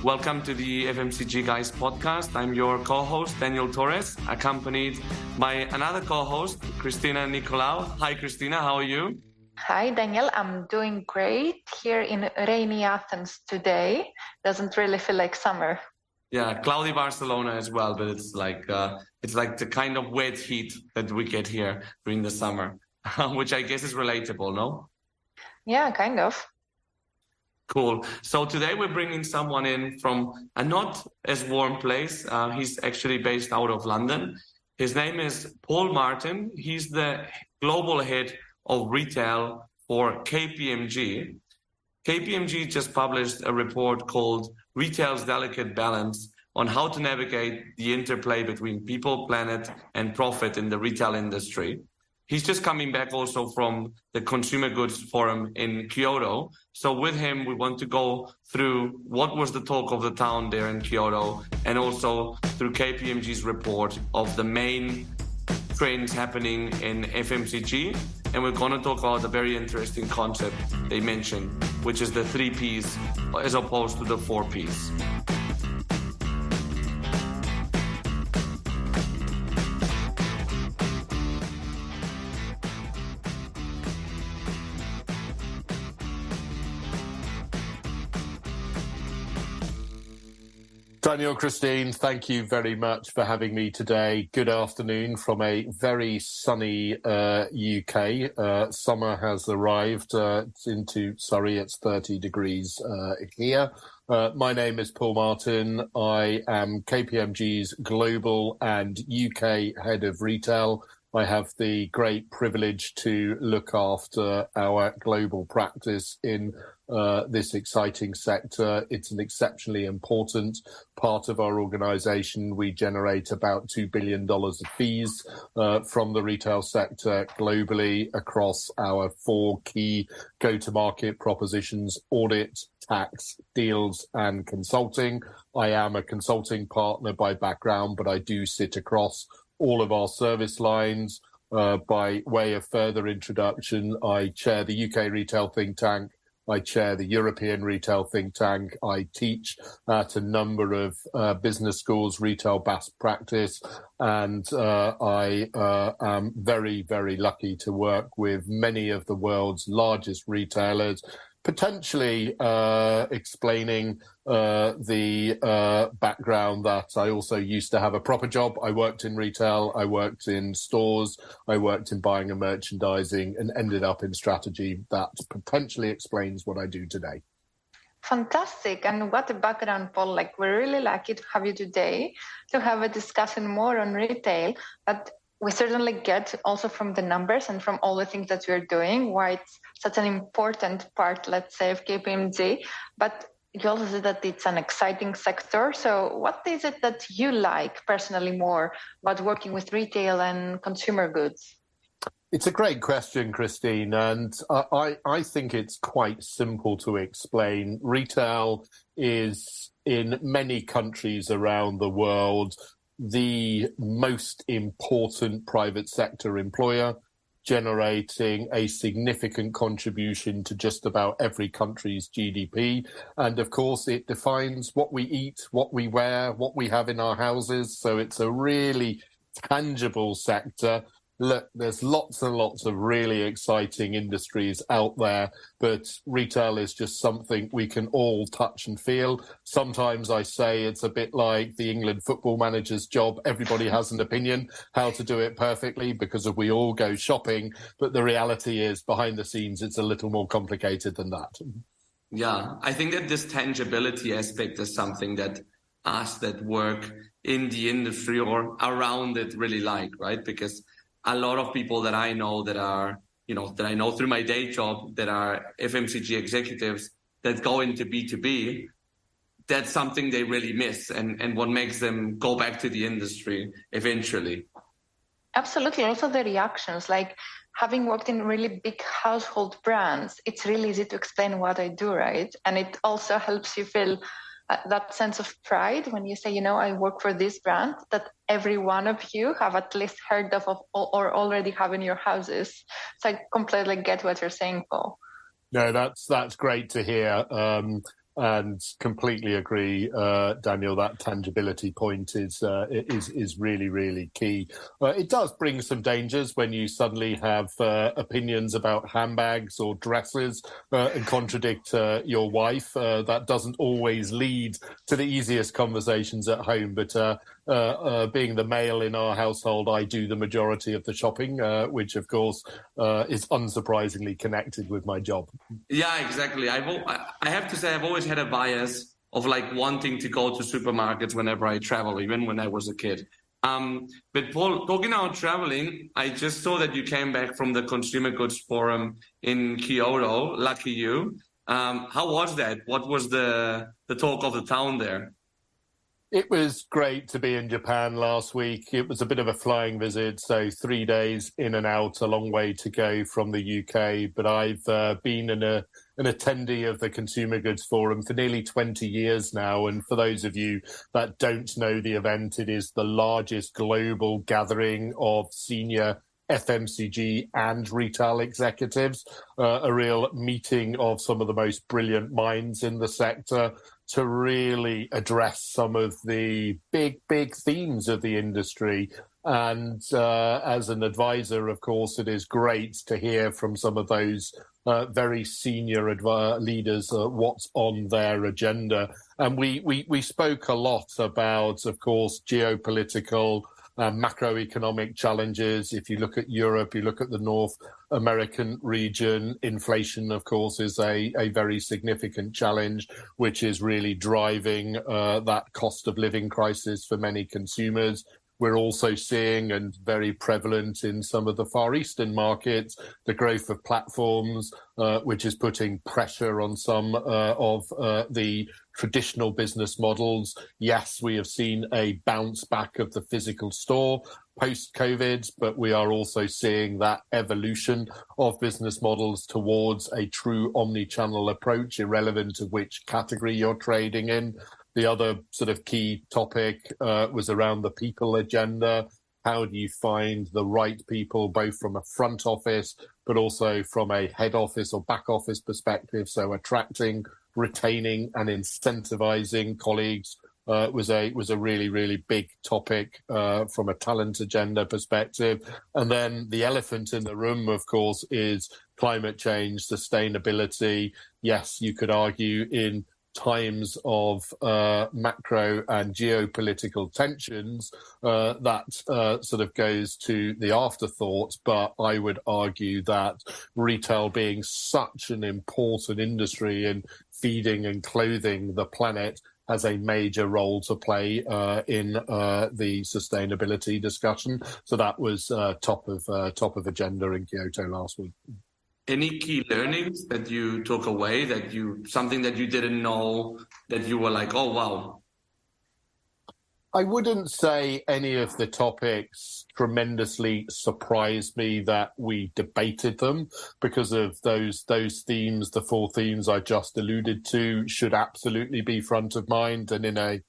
Welcome to the FMCG Guys podcast. I'm your co-host, Daniel Torres, accompanied by another co-host, Christina Nicolau. Hi, Christina, how are you? Hi, Daniel. I'm doing great here in rainy Athens today. Doesn't really feel like summer. Yeah, cloudy Barcelona as well, but it's like the kind of wet heat that we get here during the summer, which I guess is relatable, no? Yeah, kind of. Cool. So today we're bringing someone in from a not as warm place. He's actually based out of London. His name is Paul Martin. He's the global head of retail for KPMG. KPMG just published a report called Retail's Delicate Balance on how to navigate the interplay between people, planet, and profit in the retail industry. He's just coming back also from the Consumer Goods Forum in Kyoto. So with him, we want to go through what was the talk of the town there in Kyoto, and also through KPMG's report of the main trends happening in FMCG. And we're going to talk about a very interesting concept they mentioned, which is the 3 Ps as opposed to the 4 Ps. Daniel, Christine, thank you very much for having me today. Good afternoon from a very sunny UK. Summer has arrived into Surrey. It's 30 degrees here. My name is Paul Martin. I am KPMG's global and UK head of retail. I have the great privilege to look after our global practice in this exciting sector. It's an exceptionally important part of our organisation. We generate about $2 billion of fees from the retail sector globally across our 4 key go-to-market propositions: audit, tax, deals, and consulting. I am a consulting partner by background, but I do sit across all of our service lines. By way of further introduction, I chair the UK Retail Think Tank. I chair the European Retail Think Tank. I teach at a number of business schools, retail best practice, and I am very, very lucky to work with many of the world's largest retailers, potentially explaining the background that I also used to have a proper job. I worked in retail, I worked in stores, I worked in buying and merchandising, and ended up in strategy. That potentially explains what I do today. Fantastic. And what a background, Paul. Like, we're really lucky to have you today to have a discussion more on retail. But we certainly get also from the numbers and from all the things that we're doing why it's such an important part, let's say, of KPMG. But you also said that it's an exciting sector. So what is it that you like personally more about working with retail and consumer goods? It's a great question, Christine, and I think it's quite simple to explain. Retail is, in many countries around the world, the most important private sector employer, generating a significant contribution to just about every country's GDP. And of course, it defines what we eat, what we wear, what we have in our houses. So it's a really tangible sector. Look, there's lots and lots of really exciting industries out there, but retail is just something we can all touch and feel. Sometimes I say it's a bit like the England football manager's job. Everybody has an opinion how to do it perfectly because we all go shopping. But the reality is, behind the scenes, it's a little more complicated than that. Yeah, I think that this tangibility aspect is something that us that work in the industry or around it really like, right? Because a lot of people that I know that are, that I know through my day job that are FMCG executives that go into B2B, that's something they really miss and what makes them go back to the industry eventually. Absolutely. Also the reactions, like having worked in really big household brands, it's really easy to explain what I do, right? And it also helps you feel that sense of pride when you say, I work for this brand that every one of you have at least heard of or already have in your houses. So I completely get what you're saying, Paul. No, that's great to hear. And completely agree, Daniel, that tangibility point is really, really key. It does bring some dangers when you suddenly have opinions about handbags or dresses and contradict your wife. That doesn't always lead to the easiest conversations at home, but being the male in our household, I do the majority of the shopping, which of course is unsurprisingly connected with my job. Yeah, exactly. I have to say I've always had a bias of like wanting to go to supermarkets whenever I travel, even when I was a kid. But Paul, talking about traveling, I just saw that you came back from the Consumer Goods Forum in Kyoto. Lucky you. How was that? What was the talk of the town there? It was great to be in Japan last week. It was a bit of a flying visit, so 3 days in and out, a long way to go from the UK. But I've been an attendee of the Consumer Goods Forum for nearly 20 years now. And for those of you that don't know the event, it is the largest global gathering of senior FMCG and retail executives, a real meeting of some of the most brilliant minds in the sector to really address some of the big themes of the industry. And as an advisor, of course, it is great to hear from some of those very senior leaders what's on their agenda. And we spoke a lot about, of course, geopolitical macroeconomic challenges. If you look at Europe, you look at the North American region, inflation, of course, is a very significant challenge, which is really driving that cost of living crisis for many consumers. We're also seeing, and very prevalent in some of the Far Eastern markets, the growth of platforms, which is putting pressure on some of the traditional business models. Yes, we have seen a bounce back of the physical store post-COVID, but we are also seeing that evolution of business models towards a true omni-channel approach, irrelevant of which category you're trading in. The other sort of key topic was around the people agenda. How do you find the right people, both from a front office, but also from a head office or back office perspective? So attracting, retaining and incentivizing colleagues was a really, really big topic from a talent agenda perspective. And then the elephant in the room, of course, is climate change, sustainability. Yes, you could argue in times of macro and geopolitical tensions, that sort of goes to the afterthought. But I would argue that retail being such an important industry in feeding and clothing the planet has a major role to play in the sustainability discussion. So that was top of agenda in Kyoto last week. Any key learnings that you took away, something that you didn't know, that you were like, oh, wow? I wouldn't say any of the topics tremendously surprised me that we debated them, because of those themes. The 4 themes I just alluded to should absolutely be front of mind. And in a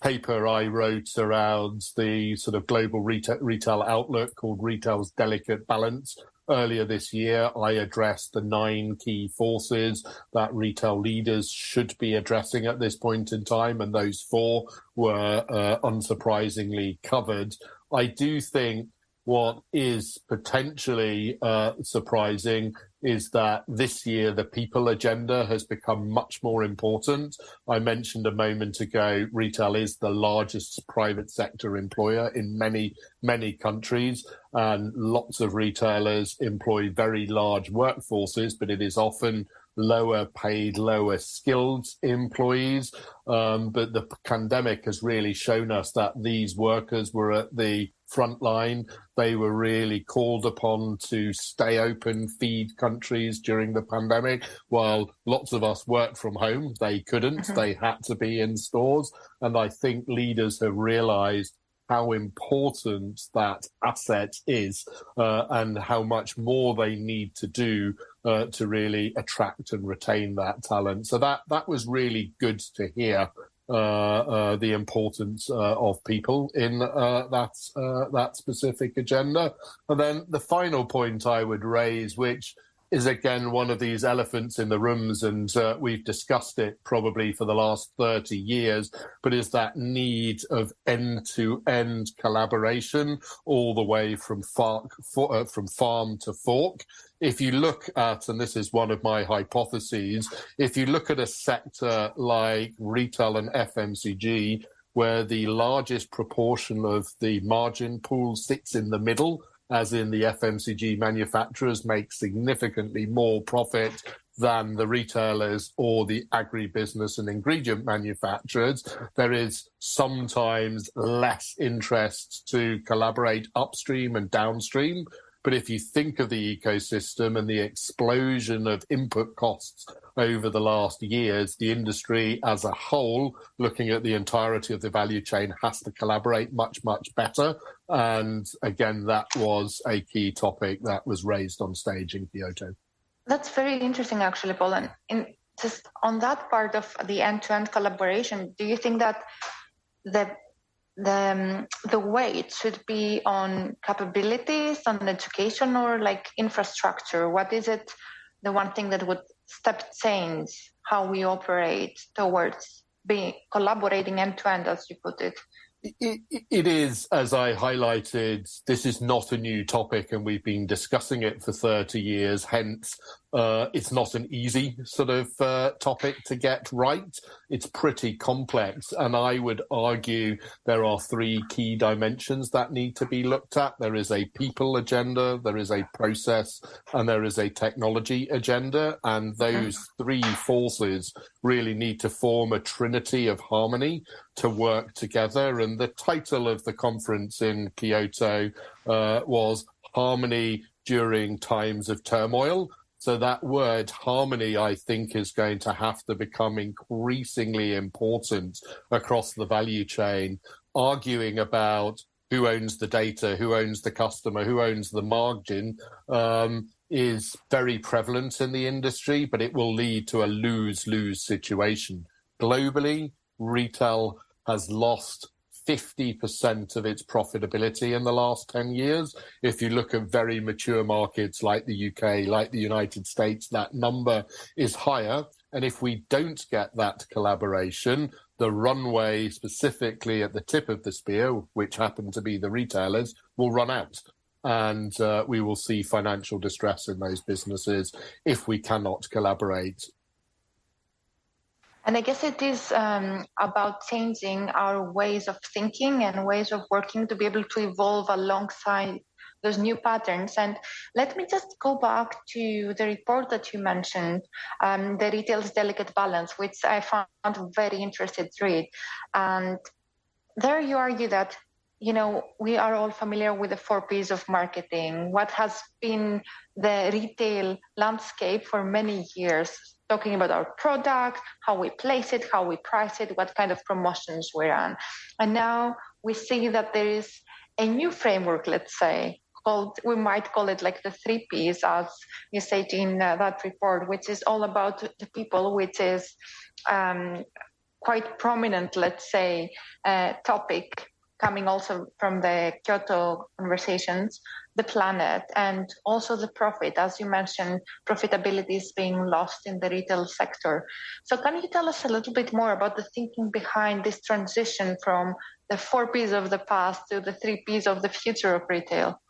paper I wrote around the sort of global retail outlook called Retail's Delicate Balance, earlier this year, I addressed the 9 key forces that retail leaders should be addressing at this point in time, and those 4 were unsurprisingly covered. I do think what is potentially surprising is that this year the people agenda has become much more important. I mentioned a moment ago, retail is the largest private sector employer in many, many countries, and lots of retailers employ very large workforces, but it is often lower paid, lower skilled employees. But the pandemic has really shown us that these workers were at the front line. They were really called upon to stay open, feed countries during the pandemic. While lots of us worked from home, they couldn't. They had to be in stores. And I think leaders have realized how important that asset is and how much more they need to do to really attract and retain that talent. So that was really good to hear, the importance of people in that specific agenda. And then the final point I would raise, which is again one of these elephants in the rooms, and we've discussed it probably for the last 30 years, but is that need of end-to-end collaboration all the way from farm to fork. If you look at, and this is one of my hypotheses, if you look at a sector like retail and FMCG, where the largest proportion of the margin pool sits in the middle, as in the FMCG manufacturers make significantly more profit than the retailers or the agribusiness and ingredient manufacturers, there is sometimes less interest to collaborate upstream and downstream. But if you think of the ecosystem and the explosion of input costs over the last years, the industry as a whole, looking at the entirety of the value chain, has to collaborate much, much better. And again, that was a key topic that was raised on stage in Kyoto. That's very interesting, actually, Paul. And just on that part of the end-to-end collaboration, do you think that the weight should be on capabilities, on education, or like infrastructure? What is it, the one thing that would step change how we operate towards being collaborating end-to-end, as you put it? It is, as I highlighted, this is not a new topic, and we've been discussing it for 30 years. Hence, it's not an easy sort of topic to get right. It's pretty complex, and I would argue there are three key dimensions that need to be looked at. There is a people agenda, there is a process, and there is a technology agenda, and those three forces really need to form a trinity of harmony to work together. And the title of the conference in Kyoto was Harmony During Times of Turmoil. So that word harmony, I think, is going to have to become increasingly important across the value chain, arguing about who owns the data, who owns the customer, who owns the margin, is very prevalent in the industry, but it will lead to a lose-lose situation. Globally, retail has lost 50% of its profitability in the last 10 years. If you look at very mature markets like the UK, like the United States, that number is higher. And if we don't get that collaboration, the runway specifically at the tip of the spear, which happen to be the retailers, will run out. And we will see financial distress in those businesses if we cannot collaborate. And I guess it is about changing our ways of thinking and ways of working to be able to evolve alongside those new patterns. And let me just go back to the report that you mentioned, the Retail's Delicate Balance, which I found very interesting to read. And there you argue that, you know, we are all familiar with the 4 Ps of marketing, what has been the retail landscape for many years, talking about our product, how we place it, how we price it, what kind of promotions we run. And now we see that there is a new framework, let's say, called, we might call it like the 3 Ps, as you said in that report, which is all about the people, which is quite prominent, let's say, topic coming also from the Kyoto conversations, the planet, and also the profit. As you mentioned, profitability is being lost in the retail sector. So can you tell us a little bit more about the thinking behind this transition from the 4 Ps of the past to the 3 Ps of the future of retail?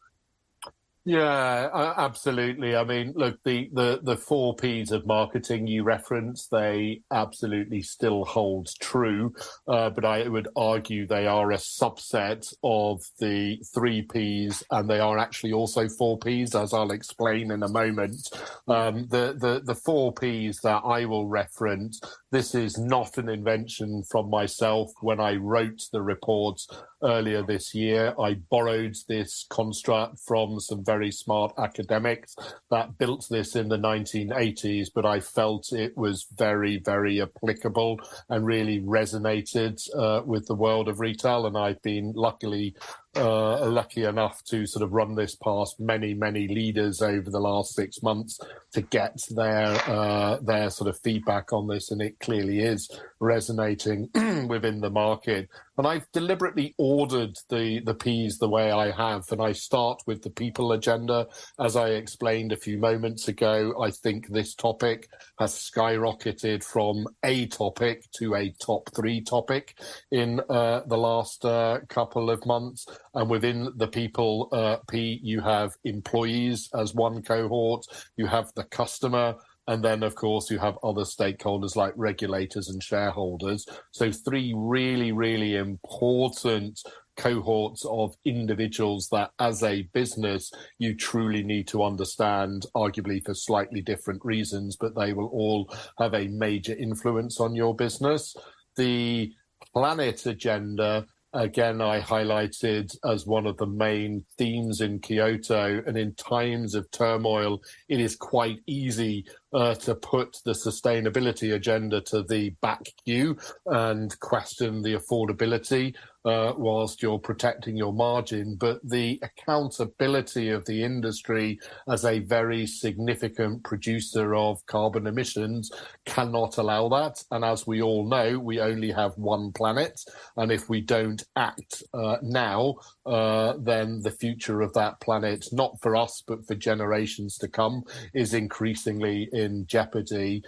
Yeah, absolutely. I mean, look, the 4 Ps of marketing you referenced, they absolutely still hold true. But I would argue they are a subset of the 3 Ps, and they are actually also 4 Ps, as I'll explain in a moment. The 4 Ps that I will reference, this is not an invention from myself. When I wrote the report earlier this year, I borrowed this construct from some very smart academics that built this in the 1980s, but I felt it was very, very applicable and really resonated with the world of retail. And I've been luckily lucky enough to sort of run this past many leaders over the last 6 months to get their sort of feedback on this, and it clearly is resonating within the market. And I've deliberately ordered the Ps the way I have, and I start with the people agenda. As I explained a few moments ago, I think this topic has skyrocketed from a topic to a top 3 topic in the last couple of months. And within the people P, you have employees as one cohort, you have the customer, and then, of course, you have other stakeholders like regulators and shareholders. So 3 really important cohorts of individuals that, as a business, you truly need to understand, arguably for slightly different reasons, but they will all have a major influence on your business. The planet agenda, again, I highlighted as one of the main themes in Kyoto, and in times of turmoil, it is quite easy to put the sustainability agenda to the back queue and question the affordability whilst you're protecting your margin. But the accountability of the industry as a very significant producer of carbon emissions cannot allow that. And as we all know, we only have one planet. And if we don't act now, then the future of that planet, not for us, but for generations to come, is increasingly in jeopardy.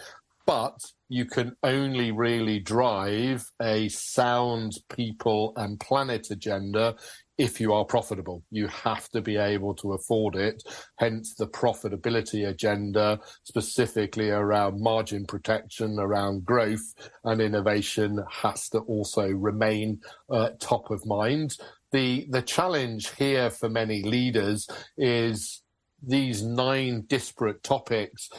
But you can only really drive a sound people and planet agenda if you are profitable. You have to be able to afford it. Hence the profitability agenda, specifically around margin protection, around growth and innovation, has to also remain top of mind. The challenge here for many leaders is these 9 disparate topics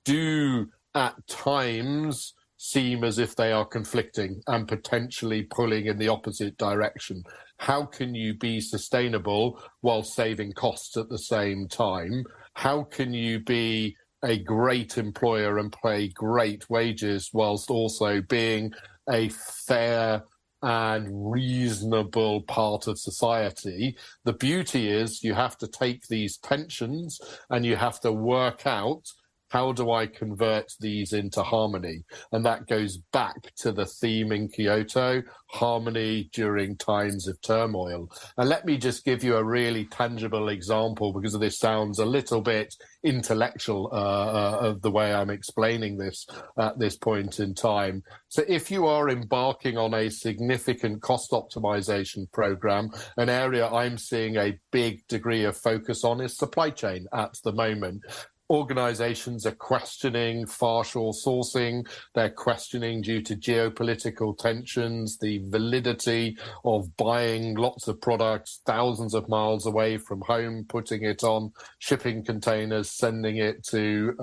do at times seem as if they are conflicting and potentially pulling in the opposite direction. How can you be sustainable while saving costs at the same time? How can you be a great employer and pay great wages whilst also being a fair and reasonable part of society? The beauty is you have to take these tensions and you have to work out, how do I convert these into harmony? And that goes back to the theme in Kyoto, harmony during times of turmoil. And let me just give you a really tangible example, because this sounds a little bit intellectual of the way I'm explaining this at this point in time. So if you are embarking on a significant cost optimization program, an area I'm seeing a big degree of focus on is supply chain at the moment. Organizations are questioning far-shore sourcing. They're questioning, due to geopolitical tensions, the validity of buying lots of products thousands of miles away from home, putting it on shipping containers, sending it to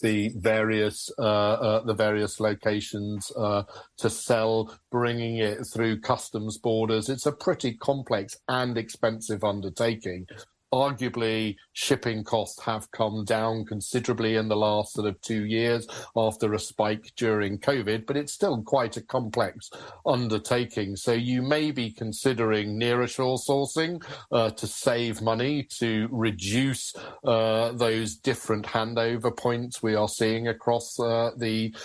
the various locations to sell, bringing it through customs borders. It's a pretty complex and expensive undertaking. Arguably, shipping costs have come down considerably in the last sort of 2 years after a spike during COVID, but it's still quite a complex undertaking. So you may be considering nearshore sourcing to save money, to reduce those different handover points we are seeing across the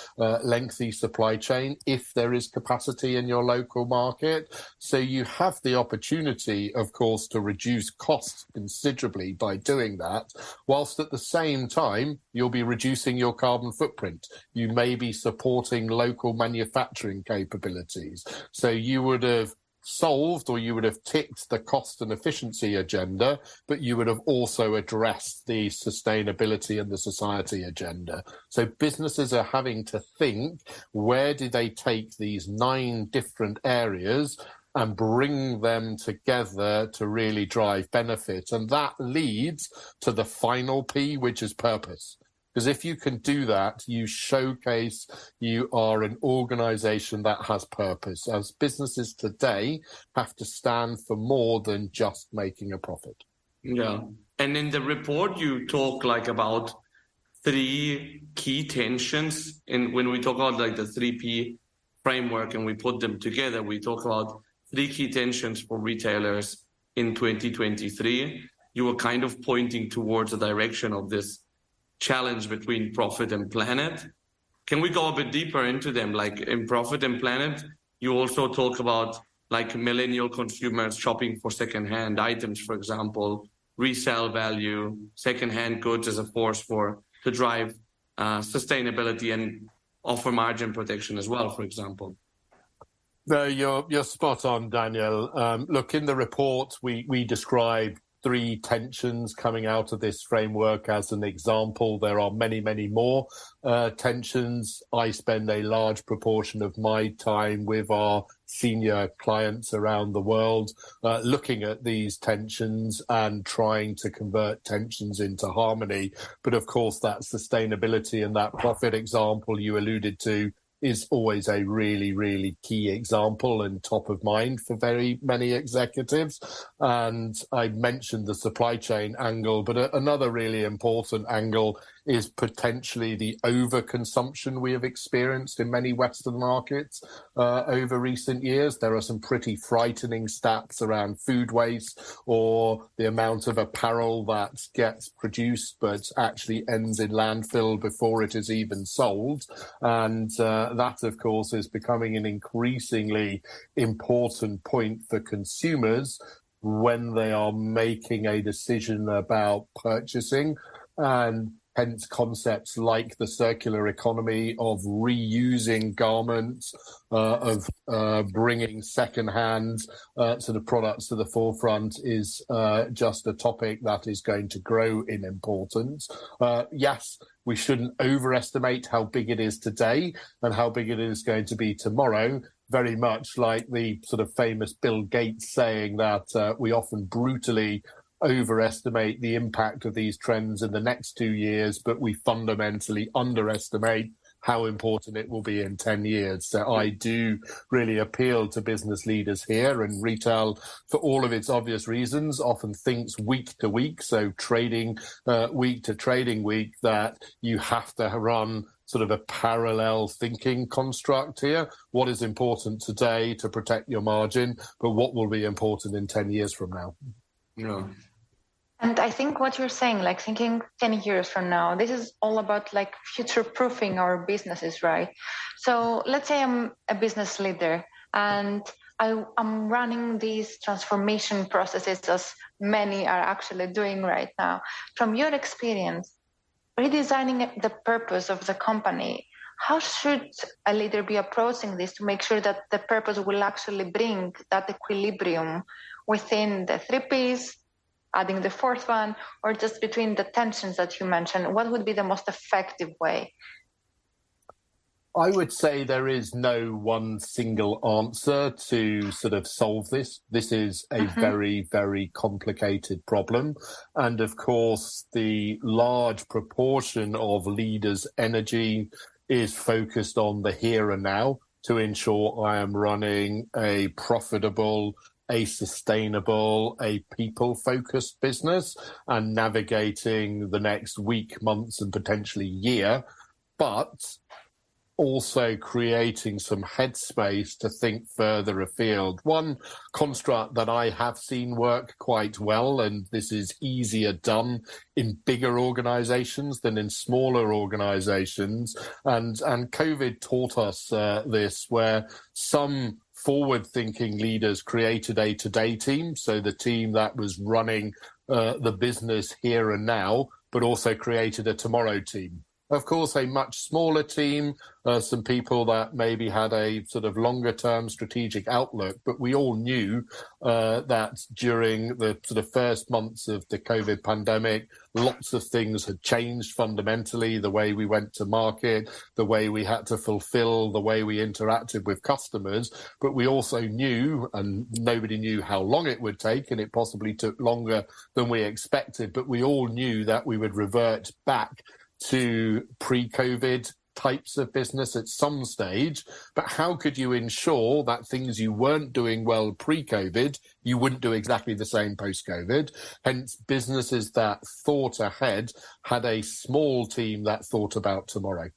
lengthy supply chain, if there is capacity in your local market. So you have the opportunity, of course, to reduce costs considerably by doing that, whilst at the same time you'll be reducing your carbon footprint. You may be supporting local manufacturing capabilities. So you would have solved, or you would have ticked the cost and efficiency agenda, but you would have also addressed the sustainability and the society agenda. So businesses are having to think, where do they take these 9 different areas and bring them together to really drive benefit? And that leads to the final P, which is purpose. Because if you can do that, you showcase you are an organization that has purpose, as businesses today have to stand for more than just making a profit. Yeah. And in the report, you talk about 3 key tensions. And when we talk about the 3P framework and we put them together, we talk about 3 key tensions for retailers in 2023, you were kind of pointing towards the direction of this challenge between profit and planet. Can we go a bit deeper into them? Like in Profit and Planet, you also talk about like millennial consumers shopping for secondhand items, for example, resale value, secondhand goods as a force to drive sustainability and offer margin protection as well, for example. No, you're spot on, Daniel. Look, in the report, we describe 3 tensions coming out of this framework as an example. There are many, many more tensions. I spend a large proportion of my time with our senior clients around the world, looking at these tensions and trying to convert tensions into harmony. But of course, that sustainability and that profit example you alluded to is always a really, really key example and top of mind for very many executives. And I mentioned the supply chain angle, but another really important angle is potentially the overconsumption we have experienced in many Western markets over recent years. There are some pretty frightening stats around food waste or the amount of apparel that gets produced but actually ends in landfill before it is even sold. And that, of course, is becoming an increasingly important point for consumers when they are making a decision about purchasing. And hence concepts like the circular economy of reusing garments, of bringing second-hand sort of products to the forefront is just a topic that is going to grow in importance. Yes, we shouldn't overestimate how big it is today and how big it is going to be tomorrow, very much like the sort of famous Bill Gates saying that we often brutally overestimate the impact of these trends in the next 2 years, but we fundamentally underestimate how important it will be in 10 years. So I do really appeal to business leaders here, and retail, for all of its obvious reasons, often thinks week to week, so trading week to trading week, that you have to run sort of a parallel thinking construct here. What is important today to protect your margin, but what will be important in 10 years from now? Yeah. And I think what you're saying, like thinking 10 years from now, this is all about like future-proofing our businesses, right? So let's say I'm a business leader and I'm running these transformation processes as many are actually doing right now. From your experience, redesigning the purpose of the company, how should a leader be approaching this to make sure that the purpose will actually bring that equilibrium within the 3 Ps, adding the 4th one, or just between the tensions that you mentioned? What would be the most effective way? I would say there is no one single answer to sort of solve this. This is a very, very complicated problem. And of course, the large proportion of leaders' energy is focused on the here and now to ensure I am running a profitable, a sustainable, a people-focused business and navigating the next week, months, and potentially year, but also creating some headspace to think further afield. One construct that I have seen work quite well, and this is easier done in bigger organizations than in smaller organizations, and COVID taught us this, where some forward-thinking leaders created a today team, so the team that was running the business here and now, but also created a tomorrow team. Of course, a much smaller team, some people that maybe had a sort of longer-term strategic outlook, but we all knew that during the sort of first months of the COVID pandemic, lots of things had changed fundamentally, the way we went to market, the way we had to fulfill, the way we interacted with customers. But we also knew, and nobody knew how long it would take, and it possibly took longer than we expected, but we all knew that we would revert back to pre-COVID types of business at some stage. But how could you ensure that things you weren't doing well pre-COVID, you wouldn't do exactly the same post-COVID? Hence, businesses that thought ahead had a small team that thought about tomorrow.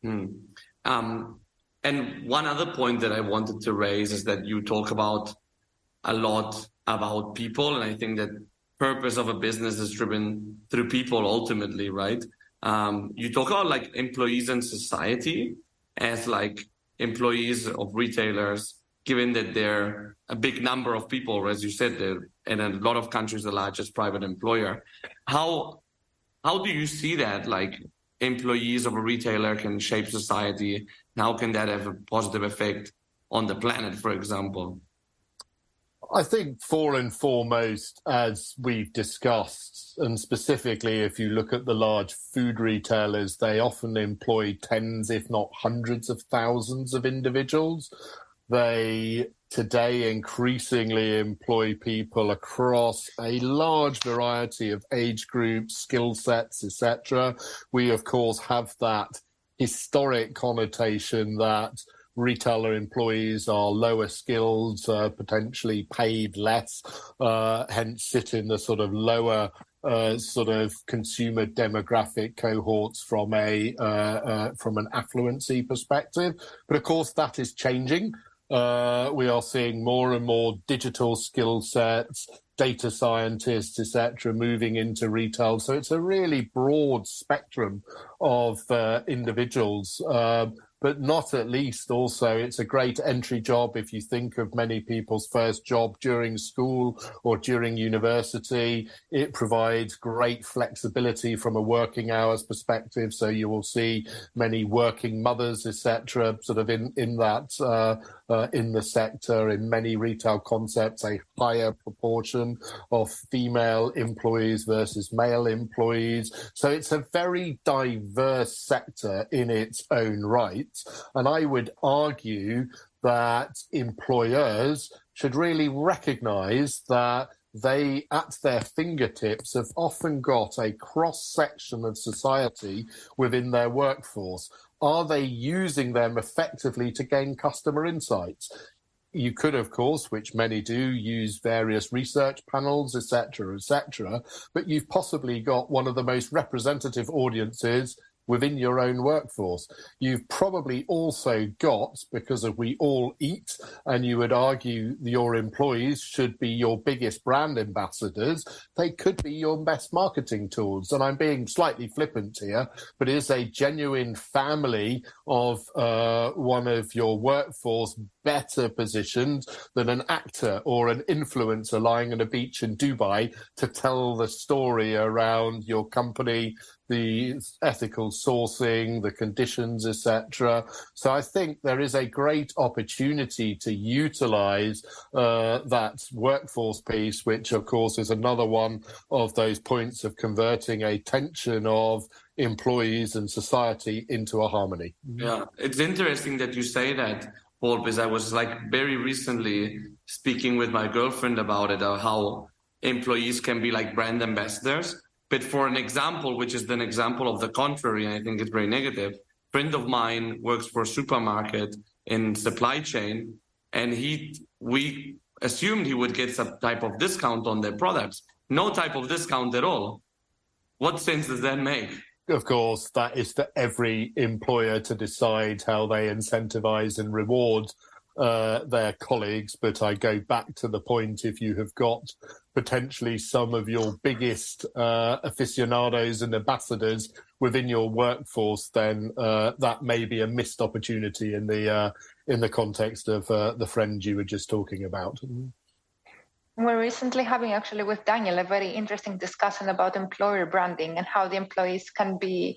And one other point that I wanted to raise is that you talk about a lot about people. And I think that purpose of a business is driven through people ultimately, right? You talk about like employees in society as like employees of retailers, given that they're a big number of people, or as you said, they're in a lot of countries the largest private employer. How do you see that, like employees of a retailer can shape society? And how can that have a positive effect on the planet, for example? I think for and foremost, as we've discussed, and specifically if you look at the large food retailers, they often employ tens, if not hundreds of thousands of individuals. They today increasingly employ people across a large variety of age groups, skill sets, etc. We, of course, have that historic connotation that retailer employees are lower skilled, potentially paid less, hence sit in the sort of lower sort of consumer demographic cohorts from an affluency perspective. But of course, that is changing. We are seeing more and more digital skill sets, data scientists, etc., moving into retail. So it's a really broad spectrum of individuals. But not at least also it's a great entry job if you think of many people's first job during school or during university. It provides great flexibility from a working hours perspective. So you will see many working mothers, etc., sort of in that in the sector. In many retail concepts, a higher proportion of female employees versus male employees. So it's a very diverse sector in its own right. And I would argue that employers should really recognise that they, at their fingertips, have often got a cross-section of society within their workforce. Are they using them effectively to gain customer insights? You could, of course, which many do, use various research panels, etc., but you've possibly got one of the most representative audiences within your own workforce. You've probably also got, because of we all eat, and you would argue your employees should be your biggest brand ambassadors, they could be your best marketing tools. And I'm being slightly flippant here, but is a genuine family of one of your workforce better positioned than an actor or an influencer lying on a beach in Dubai to tell the story around your company, the ethical sourcing, the conditions, etc. So I think there is a great opportunity to utilize that workforce piece, which of course is another one of those points of converting a tension of employees and society into a harmony. Yeah, it's interesting that you say that, Paul, because I was like very recently speaking with my girlfriend about it, how employees can be like brand ambassadors. But for an example, which is an example of the contrary, and I think it's very negative, a friend of mine works for a supermarket in supply chain, and we assumed he would get some type of discount on their products. No type of discount at all. What sense does that make? Of course, that is for every employer to decide how they incentivize and reward their colleagues. But I go back to the point, if you have got potentially some of your biggest aficionados and ambassadors within your workforce, then that may be a missed opportunity in the context of the friend you were just talking about. We're recently having actually with Daniel a very interesting discussion about employer branding and how the employees can play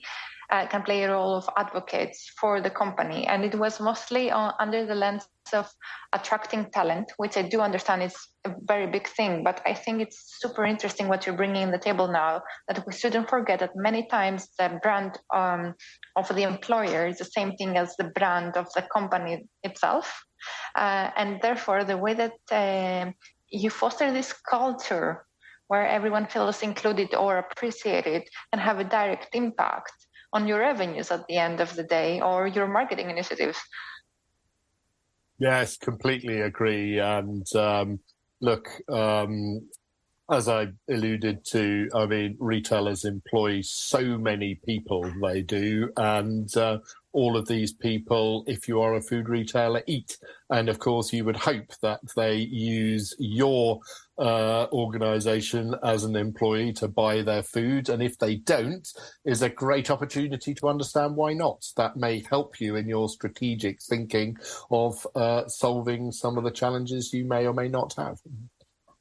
a role of advocates for the company. And it was mostly under the lens of attracting talent, which I do understand is a very big thing. But I think it's super interesting what you're bringing on the table now, that we shouldn't forget that many times the brand of the employer is the same thing as the brand of the company itself. And therefore, the way that you foster this culture where everyone feels included or appreciated and have a direct impact on your revenues at the end of the day or your marketing initiatives. Yes, completely agree. And look, as I alluded to, I mean, retailers employ so many people, they do. And all of these people, if you are a food retailer, eat. And of course, you would hope that they use your organization as an employee to buy their food. And if they don't, is a great opportunity to understand why not. That may help you in your strategic thinking of solving some of the challenges you may or may not have.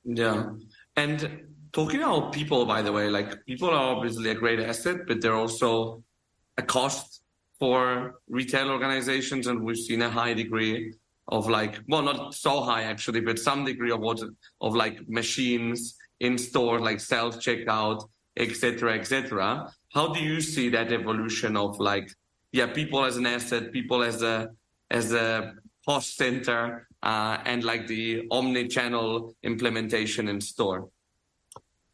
Yeah. And talking about people, by the way, like people are obviously a great asset, but they're also a cost for retail organizations. And we've seen a high degree of not so high actually, but some degree of machines in store, like self-checkout, et cetera. How do you see that evolution of people as an asset, people as a cost center, and the omni-channel implementation in store?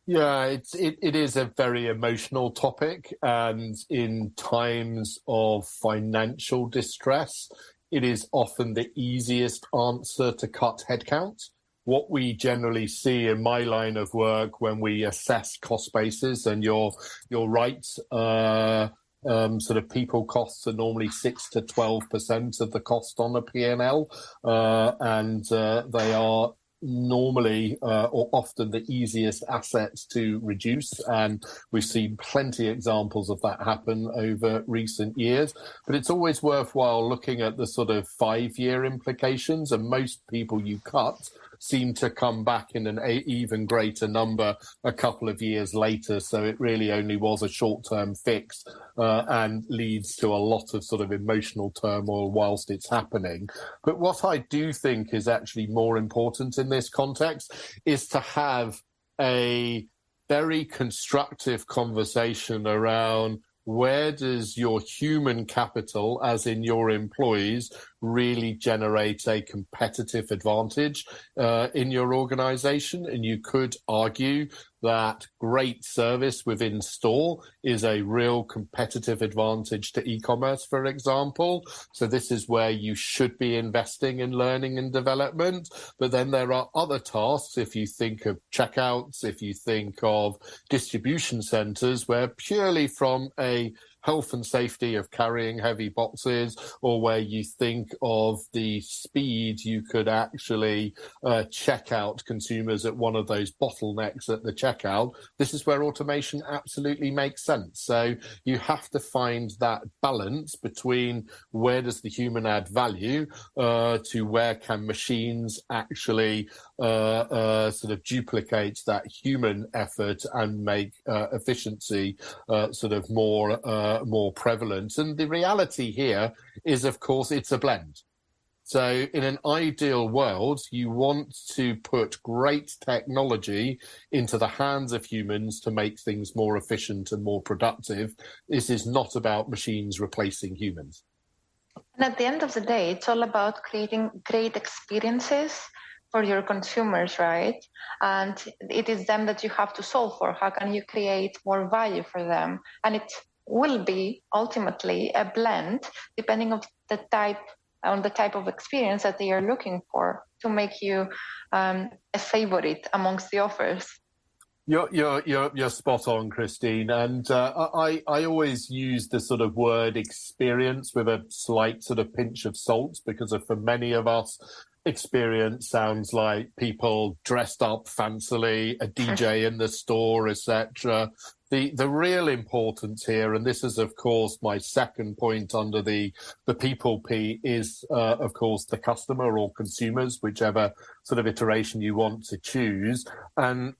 Yeah, it is a very emotional topic, and in times of financial distress, it is often the easiest answer to cut headcount. What we generally see in my line of work when we assess cost bases, and you're right, sort of people costs are normally 6 to 12% of the cost on a P&L, and they are normally or often the easiest assets to reduce, and we've seen plenty of examples of that happen over recent years. But it's always worthwhile looking at the sort of 5-year implications, and most people you cut seem to come back in an even greater number a couple of years later. So it really only was a short-term fix and leads to a lot of sort of emotional turmoil whilst it's happening. But what I do think is actually more important in this context is to have a very constructive conversation around where does your human capital, as in your employees, really generate a competitive advantage in your organization. And you could argue that great service within store is a real competitive advantage to e-commerce, for example. So this is where you should be investing in learning and development. But then there are other tasks, if you think of checkouts, if you think of distribution centers, where purely from a health and safety of carrying heavy boxes, or where you think of the speed you could actually check out consumers at one of those bottlenecks at the checkout, this is where automation absolutely makes sense. So you have to find that balance between where does the human add value to where can machines actually sort of duplicate that human effort and make efficiency sort of more prevalent. And the reality here is, of course, it's a blend. So in an ideal world, you want to put great technology into the hands of humans to make things more efficient and more productive. This is not about machines replacing humans. And at the end of the day, it's all about creating great experiences for your consumers, right? And it is them that you have to solve for. How can you create more value for them? And it will be ultimately a blend depending on the type of experience that they are looking for to make you a favorite amongst the offers. You're spot on, Christine. And I always use the sort of word experience with a slight sort of pinch of salt, because for many of us, experience sounds like people dressed up fancily, a DJ in the store, etc. The real importance here, and this is, of course, my second point under the people P, is, of course, the customer or consumers, whichever sort of iteration you want to choose. And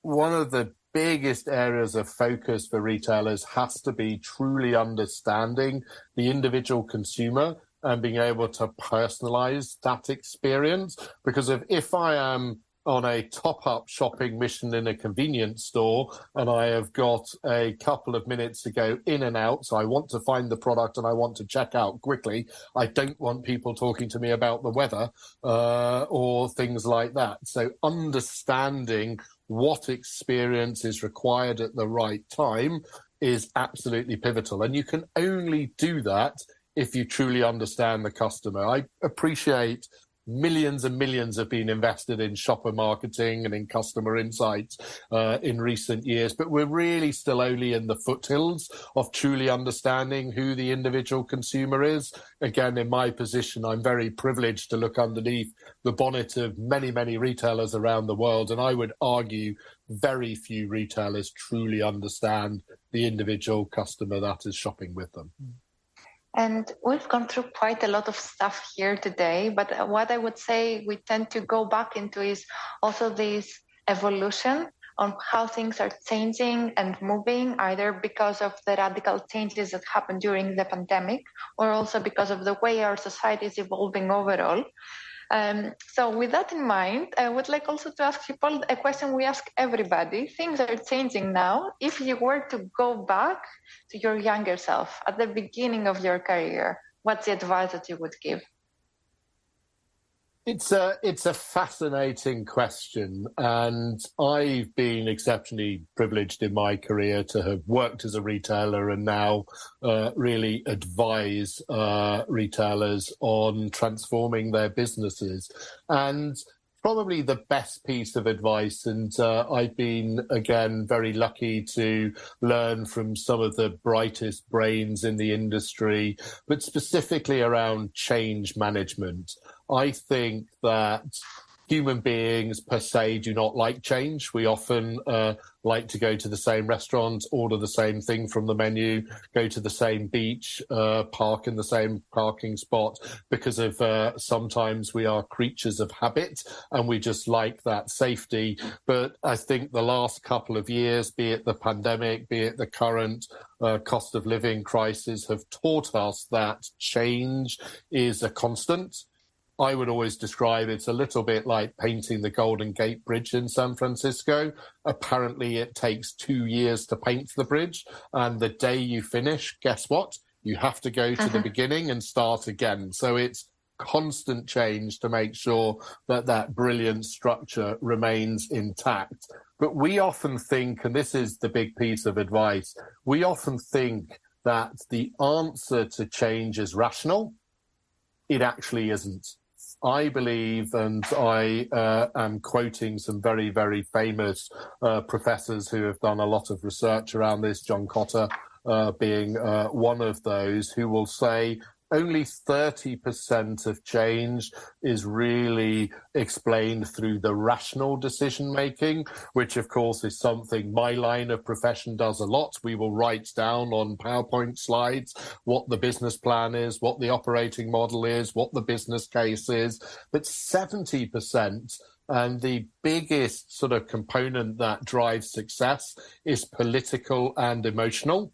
one of the biggest areas of focus for retailers has to be truly understanding the individual consumer and being able to personalize that experience. Because if I am on a top-up shopping mission in a convenience store and I have got a couple of minutes to go in and out, so I want to find the product and I want to check out quickly, I don't want people talking to me about the weather or things like that. So understanding what experience is required at the right time is absolutely pivotal. And you can only do that if you truly understand the customer. I appreciate millions and millions have been invested in shopper marketing and in customer insights in recent years, but we're really still only in the foothills of truly understanding who the individual consumer is. Again, in my position, I'm very privileged to look underneath the bonnet of many, many retailers around the world, and I would argue very few retailers truly understand the individual customer that is shopping with them. And we've gone through quite a lot of stuff here today, but what I would say we tend to go back into is also this evolution on how things are changing and moving, either because of the radical changes that happened during the pandemic, or also because of the way our society is evolving overall. So with that in mind, I would like also to ask you, Paul, a question we ask everybody. Things are changing now. If you were to go back to your younger self at the beginning of your career, what's the advice that you would give? It's a fascinating question, and I've been exceptionally privileged in my career to have worked as a retailer and now really advise retailers on transforming their businesses. And probably the best piece of advice, and I've been, again, very lucky to learn from some of the brightest brains in the industry, but specifically around change management. I think that human beings per se do not like change. We often like to go to the same restaurant, order the same thing from the menu, go to the same beach, park in the same parking spot, because of sometimes we are creatures of habit and we just like that safety. But I think the last couple of years, be it the pandemic, be it the current cost of living crisis, have taught us that change is a constant. I would always describe it's a little bit like painting the Golden Gate Bridge in San Francisco. Apparently, it takes 2 years to paint the bridge, and the day you finish, guess what? You have to go to the beginning and start again. So it's constant change to make sure that that brilliant structure remains intact. But we often think, and this is the big piece of advice, we often think that the answer to change is rational. It actually isn't. I believe, and I am quoting some very, very famous professors who have done a lot of research around this, John Cotter being one of those, who will say only 30% of change is really explained through the rational decision making, which of course is something my line of profession does a lot. We will write down on PowerPoint slides what the business plan is, what the operating model is, what the business case is. But 70%, and the biggest sort of component that drives success, is political and emotional.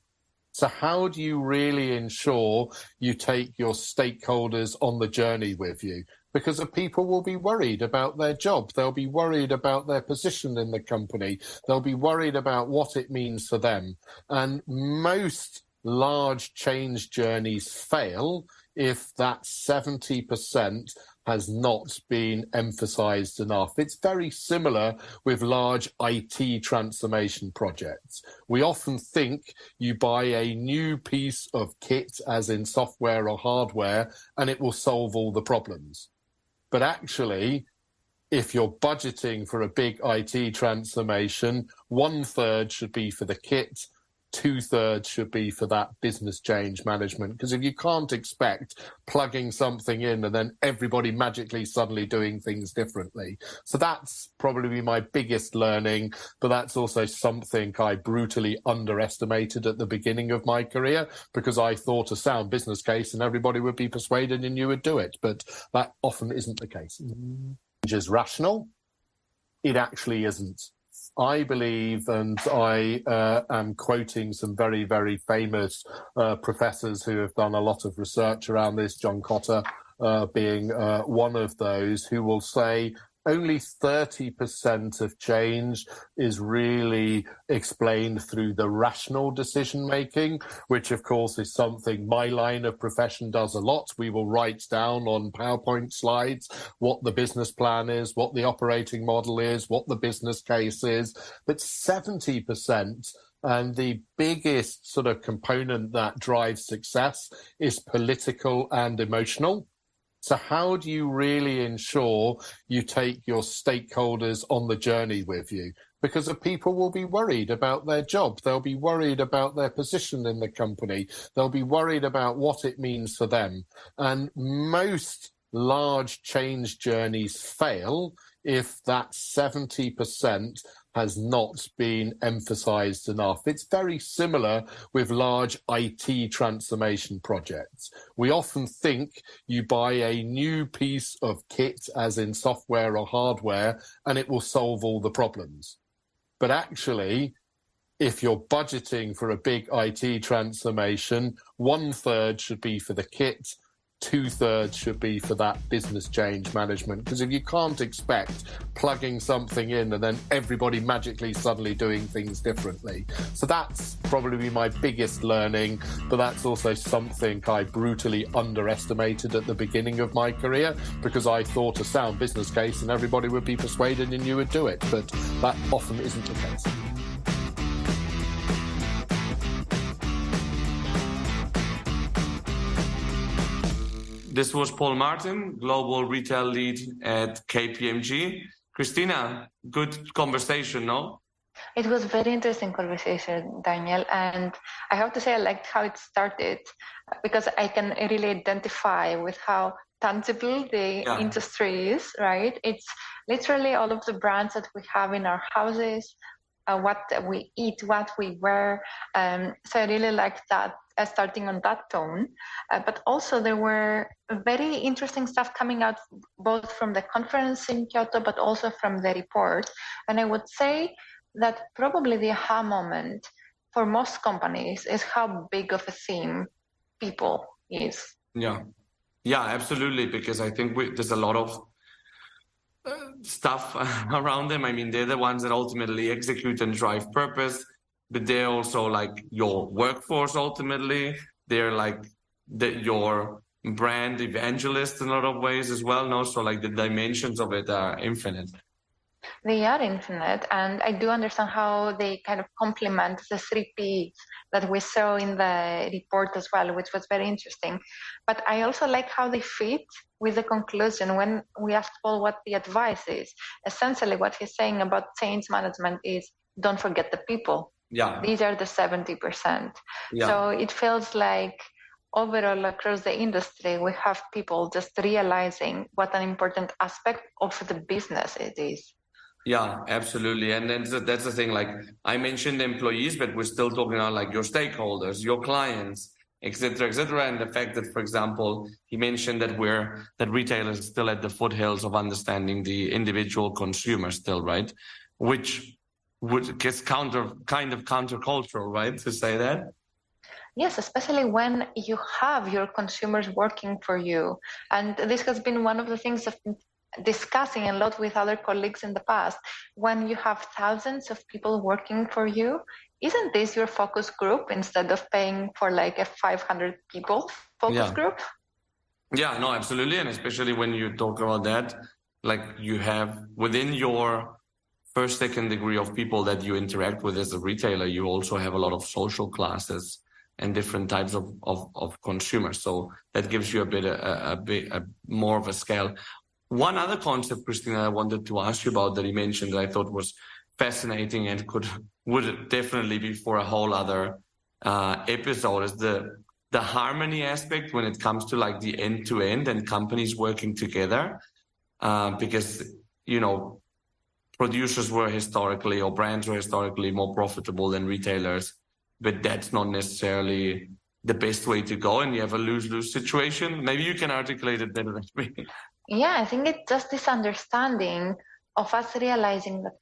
So how do you really ensure you take your stakeholders on the journey with you? Because the people will be worried about their job. They'll be worried about their position in the company. They'll be worried about what it means for them. And most large change journeys fail if that 70% has not been emphasized enough. It's very similar with large IT transformation projects. We often think you buy a new piece of kit, as in software or hardware, and it will solve all the problems. But actually, if you're budgeting for a big IT transformation, 1/3 should be for the kit, 2/3 should be for that business change management. Because if you can't expect plugging something in and then everybody magically suddenly doing things differently. So that's probably my biggest learning, but that's also something I brutally underestimated at the beginning of my career, because I thought a sound business case and everybody would be persuaded and you would do it. But that often isn't the case. Change is rational. It actually isn't. I believe, and I am quoting some very, very famous professors who have done a lot of research around this, John Cotter being one of those, who will say only 30% of change is really explained through the rational decision making, which of course is something my line of profession does a lot. We will write down on PowerPoint slides what the business plan is, what the operating model is, what the business case is. But 70%, and the biggest sort of component that drives success, is political and emotional. So how do you really ensure you take your stakeholders on the journey with you? Because the people will be worried about their job. They'll be worried about their position in the company. They'll be worried about what it means for them. And most large change journeys fail if that 70% has not been emphasized enough. It's very similar with large IT transformation projects. We often think you buy a new piece of kit, as in software or hardware, and it will solve all the problems. But actually, if you're budgeting for a big IT transformation, 1/3 should be for the kit, 2/3 should be for that business change management. Because if you can't expect plugging something in and then everybody magically suddenly doing things differently. So that's probably my biggest learning, but that's also something I brutally underestimated at the beginning of my career, because I thought a sound business case and everybody would be persuaded and you would do it. But that often isn't the case. This was Paul Martin, Global Retail Lead at KPMG. Christina, good conversation, no? It was very interesting conversation, Daniel. And I have to say I liked how it started, because I can really identify with how tangible the industry is, right? It's literally all of the brands that we have in our houses, what we eat, what we wear. So I really liked that, starting on that tone. But also there were very interesting stuff coming out both from the conference in Kyoto, but also from the report. And I would say that probably the aha moment for most companies is how big of a theme people is. Yeah, absolutely. Because I think there's a lot of stuff around them. I mean, they're the ones that ultimately execute and drive purpose, but they're also like your workforce ultimately. They're like your brand evangelist in a lot of ways as well. No, so like the dimensions of it are infinite. They are infinite, and I do understand how they kind of complement the 3 Ps that we saw in the report as well, which was very interesting. But I also like how they fit with the conclusion when we asked Paul what the advice is. Essentially, what he's saying about change management is don't forget the people. Yeah. These are the 70%. Yeah. So it feels like overall across the industry, we have people just realizing what an important aspect of the business it is. Yeah, absolutely. And then that's the thing, like I mentioned employees, but we're still talking about like your stakeholders, your clients, et cetera, et cetera. And the fact that, for example, he mentioned that retailers are still at the foothills of understanding the individual consumer still, right? Which gets kind of countercultural, right? To say that. Yes, especially when you have your consumers working for you. And this has been one of the things I've been discussing a lot with other colleagues in the past. When you have thousands of people working for you, isn't this your focus group instead of paying for like a 500 people focus group? Yeah, no, absolutely. And especially when you talk about that, like you have within your first, second degree of people that you interact with as a retailer, you also have a lot of social classes and different types of consumers. So that gives you a bit more of a scale. One other concept, Christina, I wanted to ask you about that you mentioned that I thought was fascinating and would definitely be for a whole other episode is the harmony aspect when it comes to like the end-to-end and companies working together. Because, you know, producers were historically or brands were historically more profitable than retailers, but that's not necessarily the best way to go. And you have a lose-lose situation. Maybe you can articulate it better than me. Yeah, I think it's just this understanding of us realizing that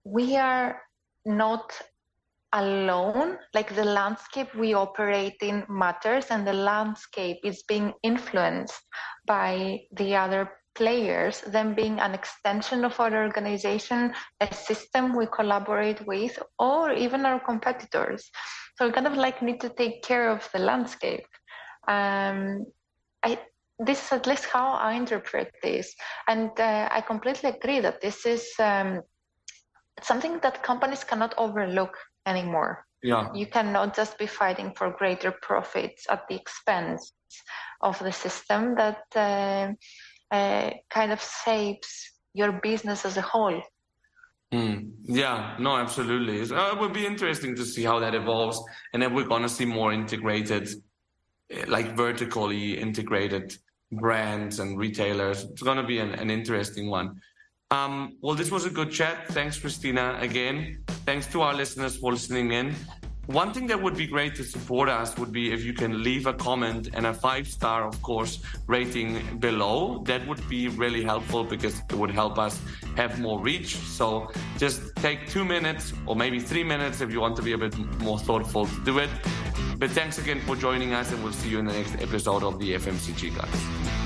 we are not alone, like the landscape we operate in matters, and the landscape is being influenced by the other players, them being an extension of our organization, a system we collaborate with, or even our competitors. So we kind of like need to take care of the landscape. This is at least how I interpret this. And I completely agree that this is something that companies cannot overlook anymore. Yeah. You cannot just be fighting for greater profits at the expense of the system that kind of saves your business as a whole. Yeah, no, absolutely. It would be interesting to see how that evolves, and then we're going to see more integrated, like vertically integrated brands and retailers. It's going to be an interesting one. Well, this was a good chat. Thanks, Christina, again. Thanks to our listeners for listening in. One thing that would be great to support us would be if you can leave a comment and a 5-star, of course, rating below. That would be really helpful because it would help us have more reach. So just take 2 minutes or maybe 3 minutes if you want to be a bit more thoughtful to do it. But thanks again for joining us, and we'll see you in the next episode of the FMCG Guys.